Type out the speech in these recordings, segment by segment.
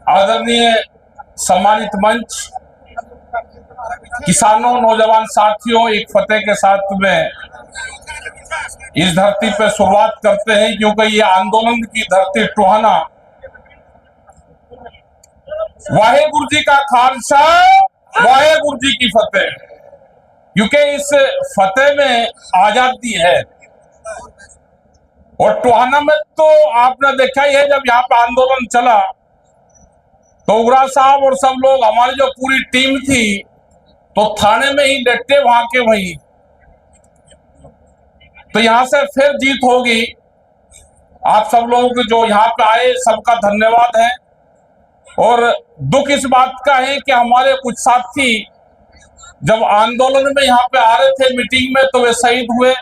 आदरणीय सम्मानित मंच, किसानों, नौजवान साथियों, एक फतेह के साथ में इस धरती पे शुरुआत करते हैं, क्योंकि ये आंदोलन की धरती टोहाना। वाहेगुरु जी का खालसा, वाहेगुरु जी की फतेह। क्योंकि इस फतेह में आजादी है। और टोहाना में तो आपने देखा ही है, जब यहाँ पे आंदोलन चला तो उग्रा साहब और सब लोग, हमारी जो पूरी टीम थी, तो थाने में ही डटे, वहां के वहीं। तो यहां से फिर जीत होगी। आप सब लोग जो यहाँ पे आए, सबका धन्यवाद है। और दुख इस बात का है कि हमारे कुछ साथी जब आंदोलन में यहाँ पे आ रहे थे मीटिंग में, तो वे शहीद हुए।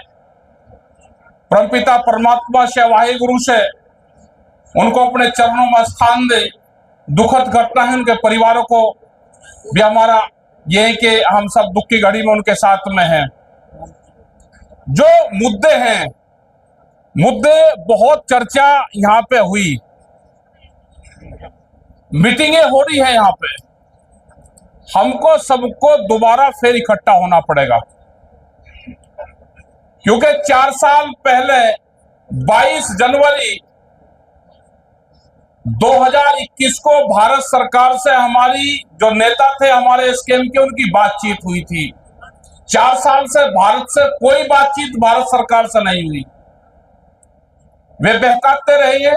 परमपिता परमात्मा से, वाहेगुरु से उनको अपने चरणों में स्थान दे। दुखद घटना है, उनके परिवारों को भी हमारा ये है कि हम सब दुख की घड़ी में उनके साथ में हैं। जो मुद्दे हैं, मुद्दे बहुत चर्चा यहाँ पे हुई, मीटिंगें हो रही है यहाँ पे। हमको सबको दोबारा फिर इकट्ठा होना पड़ेगा, क्योंकि 4 साल पहले 22 जनवरी 2021 को भारत सरकार से हमारी जो नेता थे हमारे एसकेएम के, उनकी बातचीत हुई थी। 4 साल से भारत से कोई बातचीत भारत सरकार से नहीं हुई। वे बहकाते रहेंगे,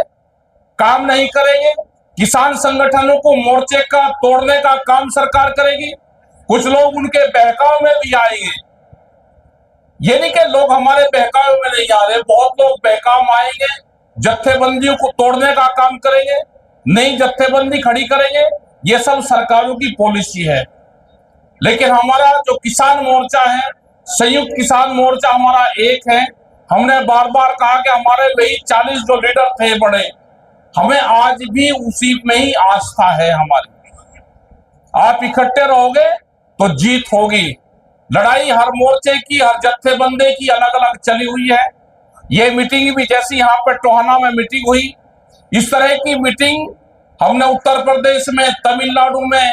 काम नहीं करेंगे। किसान संगठनों को मोर्चे का तोड़ने का काम सरकार करेगी। कुछ लोग उनके बहकाव में भी आएंगे। ये नहीं कि लोग हमारे बहकाव में नहीं आ रहे, बहुत लोग बहकाव में आएंगे, जत्थेबंदियों को तोड़ने का काम करेंगे, नई जत्थेबंदी खड़ी करेंगे। ये सब सरकारों की पॉलिसी है। लेकिन हमारा जो किसान मोर्चा है, संयुक्त किसान मोर्चा हमारा एक है। हमने बार बार कहा कि हमारे वही 40 जो लीडर थे बड़े, हमें आज भी उसी में ही आस्था है हमारी। आप इकट्ठे रहोगे तो जीत होगी। लड़ाई हर मोर्चे की, हर जत्थेबंदी की अलग अलग चली हुई है। ये मीटिंग भी जैसी यहाँ पे टोहाना में मीटिंग हुई, इस तरह की मीटिंग हमने उत्तर प्रदेश में, तमिलनाडु में,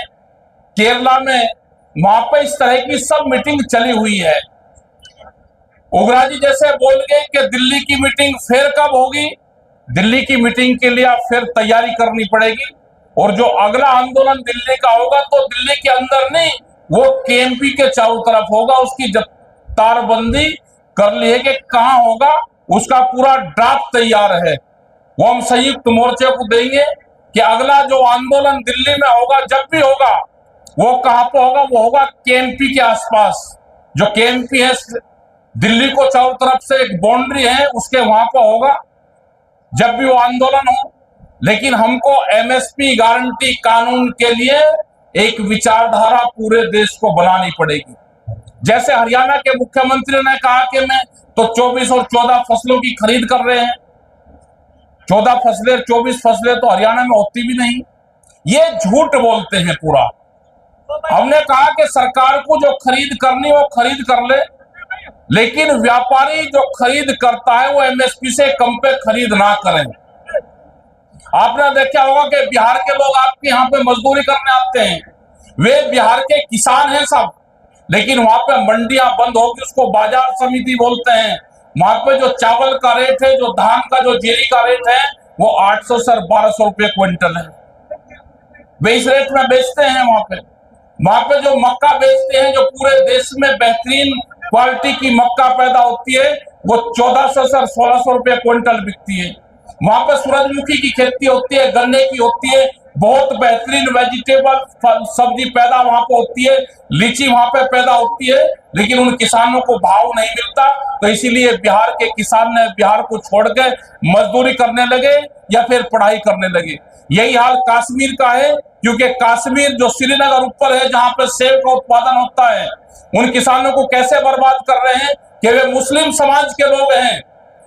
केरला में, वहां पे इस तरह की सब मीटिंग चली हुई है। उग्रा जी जैसे बोल गए कि दिल्ली की मीटिंग फिर कब होगी। दिल्ली की मीटिंग के लिए फिर तैयारी करनी पड़ेगी। और जो अगला आंदोलन दिल्ली का होगा, तो दिल्ली के अंदर नहीं, वो केएमपी के चारों तरफ होगा। उसकी जब तारबंदी कर ली है कि कहां होगा, उसका पूरा ड्राफ्ट तैयार है। वो हम संयुक्त मोर्चे को देंगे कि अगला जो आंदोलन दिल्ली में होगा, जब भी होगा, वो कहां पे होगा, वो होगा केएमपी के आसपास। जो केएमपी है, दिल्ली को चारों तरफ से एक बाउंड्री है, उसके वहां पर होगा जब भी वो आंदोलन हो। लेकिन हमको एमएसपी गारंटी कानून के लिए एक विचारधारा पूरे देश को बनानी पड़ेगी। जैसे हरियाणा के मुख्यमंत्री ने कहा कि मैं तो 24 और 14 फसलों की खरीद कर रहे हैं। 14 फसलें, 24 फसलें तो हरियाणा में होती भी नहीं। ये झूठ बोलते हैं पूरा। हमने कहा कि सरकार को जो खरीद करनी वो खरीद कर ले, लेकिन व्यापारी जो खरीद करता है वो एमएसपी से कम पे खरीद ना करें। आपने देखा होगा कि बिहार के लोग आपके यहाँ पे मजदूरी करने आते हैं, वे बिहार के किसान हैं सब, लेकिन वहां पे मंडियां बंद होगी, उसको बाजार समिति बोलते हैं। वहां पे जो चावल का रेट है, जो धान का, जो जीरी का रेट है, वो 800 से 1200 रुपये क्विंटल है। वे इस रेट में बेचते हैं। वहां पे जो मक्का बेचते हैं, जो पूरे देश में बेहतरीन क्वालिटी की मक्का पैदा होती है, वो 1400 से 1600 रुपये क्विंटल बिकती है। वहां पे सूरजमुखी की खेती होती है, गन्ने की होती है, बहुत बेहतरीन वेजिटेबल सब्जी पैदा वहां पे होती है, लीची वहां पे पैदा होती है, लेकिन उन किसानों को भाव नहीं मिलता। तो इसीलिए बिहार के किसान ने बिहार को छोड़ के मजदूरी करने लगे या फिर पढ़ाई करने लगे। यही हाल कश्मीर का है, क्योंकि कश्मीर जो श्रीनगर ऊपर है, जहां पे सेब का उत्पादन होता है, उन किसानों को कैसे बर्बाद कर रहे हैं कि वे मुस्लिम समाज के लोग हैं।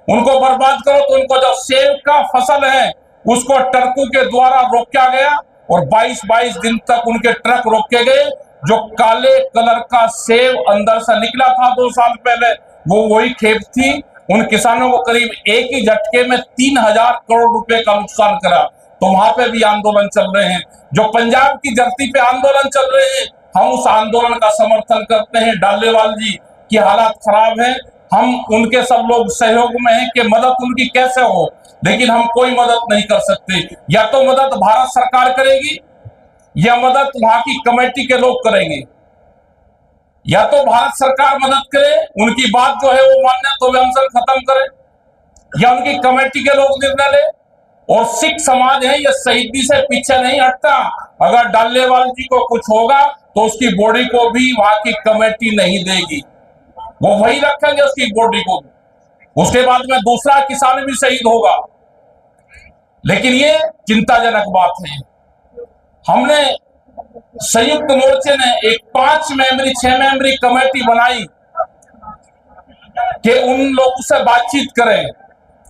उनको बर्बाद करो तो उनको जो सेब का फसल है, उसको ट्रकों के द्वारा रोका गया और 22 दिन तक उनके ट्रक रोके गए। जो काले कलर का सेब अंदर से निकला था 2 साल पहले, वो वही खेप थी। उन किसानों को करीब एक ही झटके में 3,000 करोड़ रुपए का नुकसान करा, तो वहां पे भी आंदोलन चल रहे हैं। जो पंजाब की धरती पे आंदोलन चल रहे हैं, हम उस आंदोलन का समर्थन करते हैं। डालेवाल जी की हालात खराब है, हम उनके सब लोग सहयोग में हैं कि मदद उनकी कैसे हो, लेकिन हम कोई मदद नहीं कर सकते। या तो मदद भारत सरकार करेगी या मदद वहां की कमेटी के लोग करेंगे। या तो भारत सरकार मदद करे, उनकी बात जो है वो मान्य तो वे अनशन खत्म करे, या उनकी कमेटी के लोग निर्णय ले। और सिख समाज है ये शहीदी से पीछे नहीं हटता। अगर डालेवाल जी को कुछ होगा तो उसकी बॉडी को भी वहां की कमेटी नहीं देगी, वो वही रखेंगे उसकी बॉडी को। उसके बाद में दूसरा किसान भी शहीद होगा। लेकिन ये चिंताजनक बात है। हमने संयुक्त मोर्चे ने एक 5 मेंबरी 6 मेंबरी कमेटी बनाई कि उन लोगों से बातचीत करें।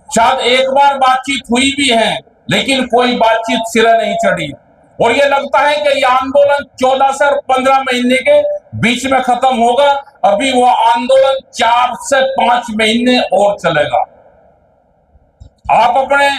शायद एक बार बातचीत हुई भी है, लेकिन कोई बातचीत सिरे नहीं चढ़ी। और ये लगता है कि ये आंदोलन 14 से 15 महीने के बीच में खत्म होगा। अभी वो आंदोलन 4 से 5 महीने और चलेगा। आप अपने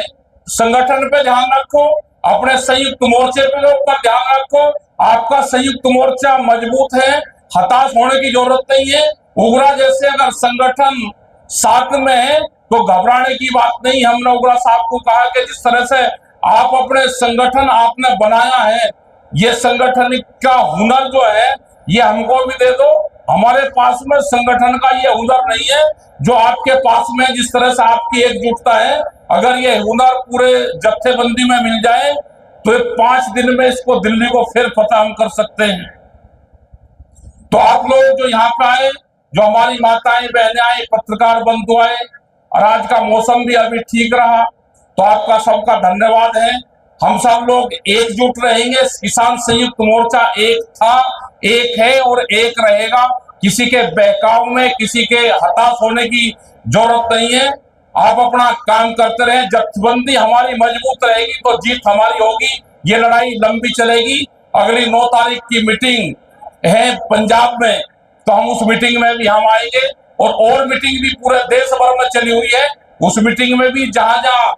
संगठन पे ध्यान रखो, अपने संयुक्त मोर्चे पे ऊपर ध्यान रखो। आपका संयुक्त मोर्चा मजबूत है, हताश होने की जरूरत नहीं है। उग्रा जैसे अगर संगठन साथ में है तो घबराने की बात नहीं। हमने उग्रा साहब को कहा कि जिस तरह से आप अपने संगठन आपने बनाया है, ये संगठन का हुनर जो है ये हमको भी दे दो। हमारे पास में संगठन का ये हुनर नहीं है जो आपके पास में, जिस तरह से आपकी एकजुटता है। अगर ये हुनर पूरे जत्थेबंदी में मिल जाए तो 5 दिन में इसको दिल्ली को फिर फतह हम कर सकते हैं। तो आप लोग जो यहाँ पे आए, जो हमारी माताएं बहनें आई, पत्रकार बंधु आए, और आज का मौसम भी अभी ठीक रहा, तो आपका सबका धन्यवाद है। हम सब लोग एकजुट रहेंगे। किसान संयुक्त मोर्चा एक था, एक है और एक रहेगा। किसी के बहकाव में, किसी के हताश होने की जरूरत नहीं है। आप अपना काम करते रहे। जत्थेबंदी हमारी मजबूत रहेगी तो जीत हमारी होगी। ये लड़ाई लंबी चलेगी। अगली 9 तारीख की मीटिंग है पंजाब में, तो हम उस मीटिंग में भी हम आएंगे। और मीटिंग भी पूरे देश भर में चली हुई है। उस मीटिंग में भी जहां जहां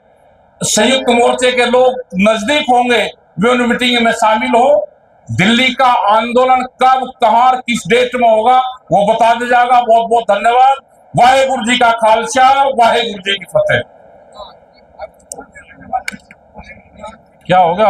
संयुक्त मोर्चे के लोग नजदीक होंगे वे उन मीटिंग में शामिल हो। दिल्ली का आंदोलन कब, कहां, किस डेट में होगा वो बता दिया जाएगा। बहुत बहुत धन्यवाद। वाहेगुरु जी का खालसा, वाहेगुरु जी की फतेह। क्या होगा?